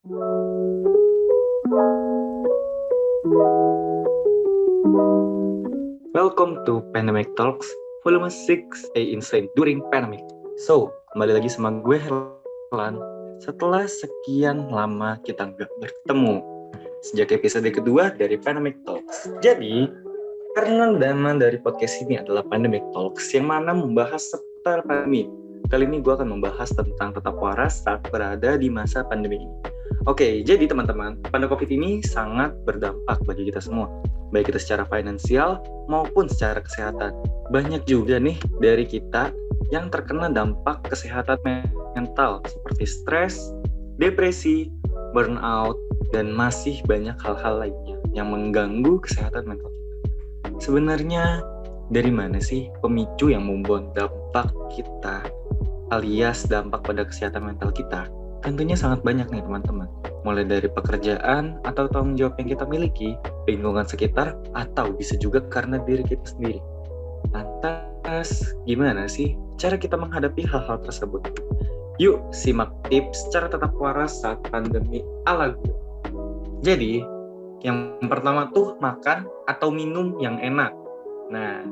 Welcome to Pandemic Talks, volume 6, A Insane During Pandemic. So, kembali lagi sama gue Herlan. Setelah sekian lama kita nggak bertemu sejak episode kedua dari Pandemic Talks. Jadi, karena nama dari podcast ini adalah Pandemic Talks, yang mana membahas seputar pandemi. Kali ini gue akan membahas tentang tetap waras saat berada di masa pandemi ini. Oke, jadi teman-teman, pandemi COVID ini sangat berdampak bagi kita semua, baik itu secara finansial maupun secara kesehatan. Banyak juga nih dari kita yang terkena dampak kesehatan mental seperti stres, depresi, burnout, dan masih banyak hal-hal lainnya yang mengganggu kesehatan mental kita. Sebenarnya dari mana sih pemicu yang membuat dampak kita alias dampak pada kesehatan mental kita? Tentunya sangat banyak nih teman-teman. Mulai dari pekerjaan atau tanggung jawab yang kita miliki, lingkungan sekitar, atau bisa juga karena diri kita sendiri. Lantas, gimana sih cara kita menghadapi hal-hal tersebut? Yuk simak tips cara tetap waras saat pandemi ala gue. Jadi, yang pertama tuh makan atau minum yang enak. Nah,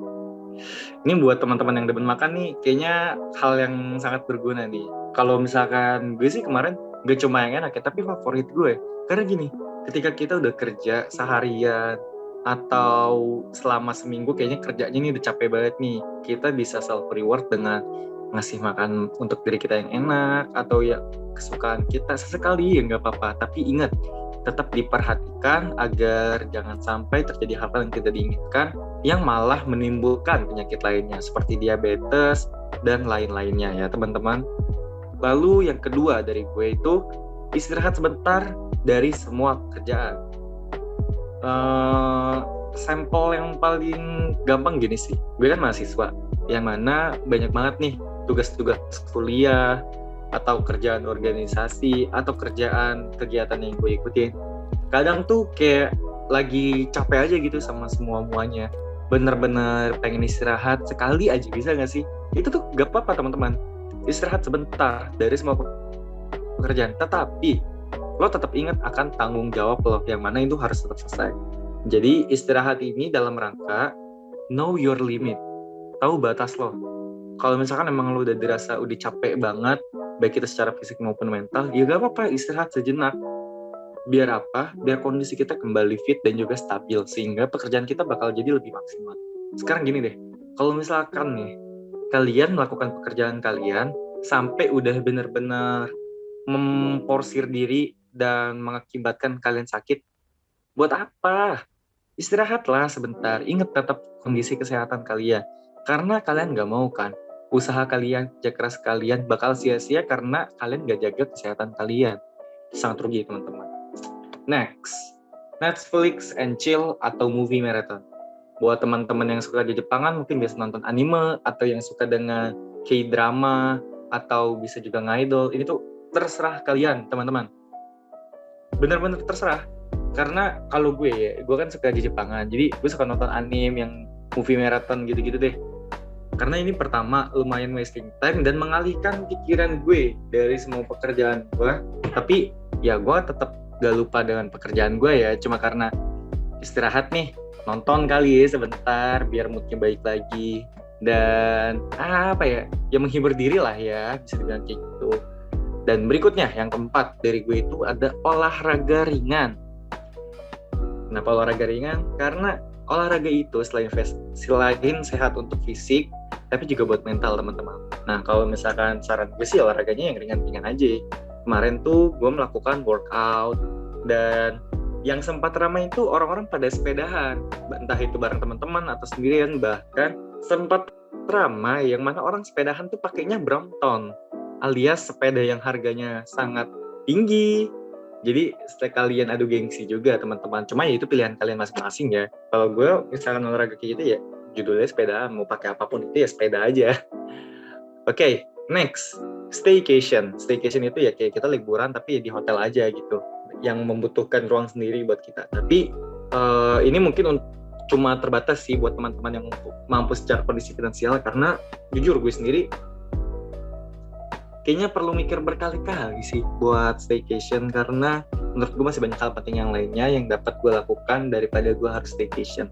ini buat teman-teman yang demen makan nih, kayaknya hal yang sangat berguna nih. Kalau misalkan gue sih kemarin gak cuma yang enak ya, tapi favorit gue. Karena gini, ketika kita udah kerja seharian atau selama seminggu kayaknya kerjanya ini udah capek banget nih, kita bisa self reward dengan ngasih makan untuk diri kita yang enak atau ya kesukaan kita sesekali ya nggak apa-apa. Tapi ingat, tetap diperhatikan agar jangan sampai terjadi hal-hal yang tidak diinginkan yang malah menimbulkan penyakit lainnya seperti diabetes dan lain-lainnya ya teman-teman. Lalu yang kedua dari gue itu istirahat sebentar dari semua kerjaan. Sampel yang paling gampang gini sih, gue kan mahasiswa yang mana banyak banget nih tugas-tugas kuliah atau kerjaan organisasi atau kerjaan kegiatan yang gue ikutin. Kadang tuh kayak lagi capek aja gitu sama semua-muanya, bener-bener pengen istirahat sekali aja, bisa gak sih? Itu tuh gak apa-apa teman-teman, istirahat sebentar dari semua pekerjaan, tetapi lo tetap ingat akan tanggung jawab lo yang mana itu harus tetap selesai. Jadi istirahat ini dalam rangka know your limit, tahu batas lo. Kalau misalkan emang lo udah dirasa udah capek banget, baik itu secara fisik maupun mental, ya gak apa-apa istirahat sejenak. Biar apa? Biar kondisi kita kembali fit dan juga stabil, sehingga pekerjaan kita bakal jadi lebih maksimal. Sekarang gini deh, kalau misalkan nih kalian melakukan pekerjaan kalian sampai udah benar-benar memporsir diri dan mengakibatkan kalian sakit, buat apa? Istirahatlah sebentar, ingat tetap kondisi kesehatan kalian, karena kalian nggak mau kan usaha kalian, kerja keras kalian bakal sia-sia karena kalian nggak jaga kesehatan kalian. Sangat rugi teman-teman. Next, Netflix and chill atau movie marathon. Buat teman-teman yang suka di Jepangan mungkin biasa nonton anime atau yang suka dengan K-drama atau bisa juga ngidol. Ini tuh terserah kalian teman-teman. Bener-bener terserah. Karena kalau gue kan suka di Jepangan. Jadi gue suka nonton anime yang movie marathon gitu-gitu deh. Karena ini pertama lumayan wasting time dan mengalihkan pikiran gue dari semua pekerjaan gue. Tapi ya gue tetap gak lupa dengan pekerjaan gue ya. Cuma karena istirahat nih, nonton kali ya sebentar biar moodnya baik lagi. Dan ya menghibur diri lah ya, bisa dibilang kayak gitu. Dan berikutnya yang keempat dari gue itu ada olahraga ringan. Kenapa olahraga ringan? Karena olahraga itu selain sehat untuk fisik, tapi juga buat mental teman-teman. Nah kalau misalkan saran gue sih olahraganya yang ringan-ringan aja. Kemarin tuh gue melakukan workout dan yang sempat ramai itu orang-orang pada sepedahan, entah itu bareng teman-teman atau sendirian. Bahkan sempat ramai yang mana orang sepedahan tuh pakainya Brompton alias sepeda yang harganya sangat tinggi. Jadi sekalian adu gengsi juga teman-teman. Cuma ya itu pilihan kalian masing-masing ya. Kalau gue misalkan olahraga kayak gitu ya judulnya sepeda, mau pakai apapun itu ya sepeda aja. Oke, next, staycation. Staycation itu ya kayak kita liburan tapi ya di hotel aja gitu, yang membutuhkan ruang sendiri buat kita. Tapi ini mungkin cuma terbatas sih buat teman-teman yang mampu secara kondisi finansial, karena jujur gue sendiri kayaknya perlu mikir berkali-kali sih buat staycation, karena menurut gue masih banyak hal penting yang lainnya yang dapat gue lakukan daripada gue harus staycation.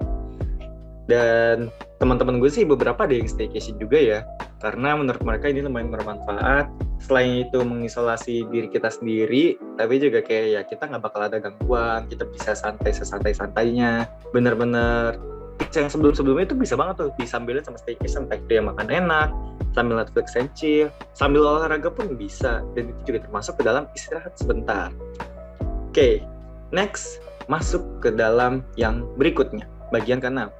Dan teman-teman gue sih beberapa ada yang staycation juga ya, karena menurut mereka ini lumayan bermanfaat. Selain itu mengisolasi diri kita sendiri, tapi juga kayak ya kita nggak bakal ada gangguan, kita bisa santai sesantai-santainya, bener-bener yang sebelum-sebelumnya itu bisa banget tuh disambilin sama staycation, entah itu yang makan enak, sambil Netflix and chill, sambil olahraga pun bisa, dan itu juga termasuk ke dalam istirahat sebentar. Oke, next masuk ke dalam yang berikutnya, bagian ke-6.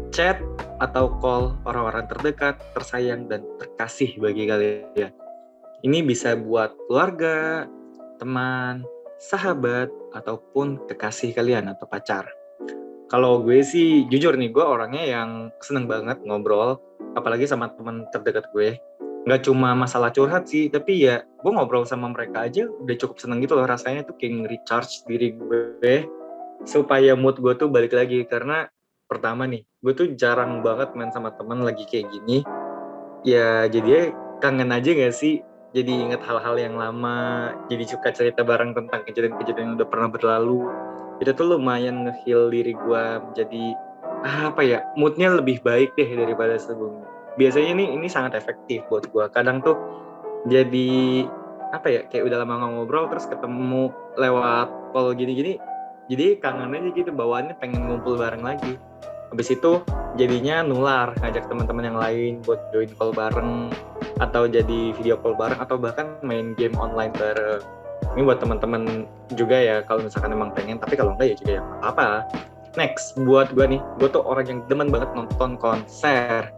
Chat atau call orang-orang terdekat, tersayang, dan terkasih bagi kalian. Ini bisa buat keluarga, teman, sahabat, ataupun kekasih kalian atau pacar. Kalau gue sih, jujur nih, gue orangnya yang seneng banget ngobrol, apalagi sama teman terdekat gue. Nggak cuma masalah curhat sih, tapi ya gue ngobrol sama mereka aja udah cukup seneng gitu loh. Rasanya tuh kayak nge-recharge diri gue, supaya mood gue tuh balik lagi. Karena pertama nih, gue tuh jarang banget main sama teman lagi kayak gini. Ya jadinya kangen aja gak sih? Jadi inget hal-hal yang lama, jadi suka cerita bareng tentang kejadian-kejadian yang udah pernah berlalu. Itu tuh lumayan nge-heal diri gue menjadi moodnya lebih baik deh daripada sebelumnya. Biasanya ini sangat efektif buat gue. Kadang tuh jadi kayak udah lama nggak ngobrol terus ketemu lewat call gini-gini, jadi kangen aja gitu, bawaannya pengen ngumpul bareng lagi. Habis itu jadinya nular, ngajak teman-teman yang lain buat join call bareng, atau jadi video call bareng, atau bahkan main game online bareng. Ini buat teman-teman juga ya, kalau misalkan emang pengen, tapi kalau enggak ya juga ya apa-apa. Next, buat gue nih, gue tuh orang yang demen banget nonton konser.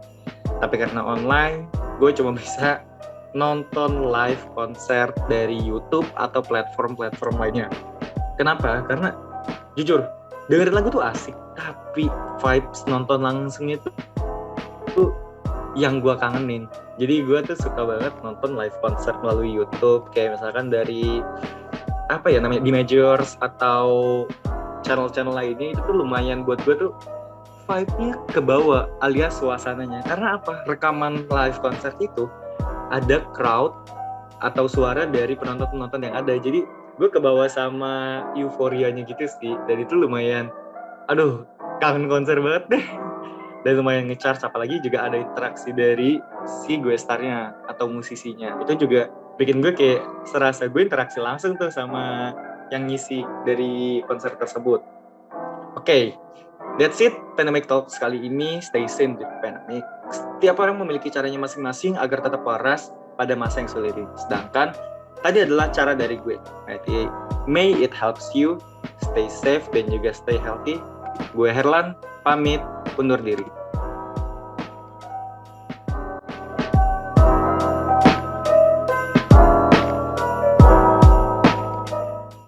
Tapi karena online, gue cuma bisa nonton live konser dari YouTube atau platform-platform lainnya. Kenapa? Karena jujur, dengerin lagu tuh asik, tapi vibes nonton langsungnya tuh yang gue kangenin. Jadi gue tuh suka banget nonton live konser melalui YouTube, kayak misalkan dari di Majors atau channel-channel lainnya. Itu tuh lumayan buat gue tuh vibe-nya kebawa alias suasananya. Karena apa? Rekaman live konser itu ada crowd atau suara dari penonton-penonton yang ada. Jadi gue kebawa sama euforianya gitu sih. Dan itu lumayan, kangen konser banget deh. Dan lumayan nge-charge, apalagi juga ada interaksi dari si gue star-nya atau musisinya. Itu juga bikin gue kayak serasa gue interaksi langsung tuh sama yang ngisi dari konser tersebut. Oke, that's it, Pandemic Talks kali ini. Stay sane with pandemic. Setiap orang memiliki caranya masing-masing agar tetap waras pada masa yang sulit ini. Sedangkan tadi adalah cara dari gue. May it helps you stay safe dan juga stay healthy. Gue Herlan, pamit, undur diri.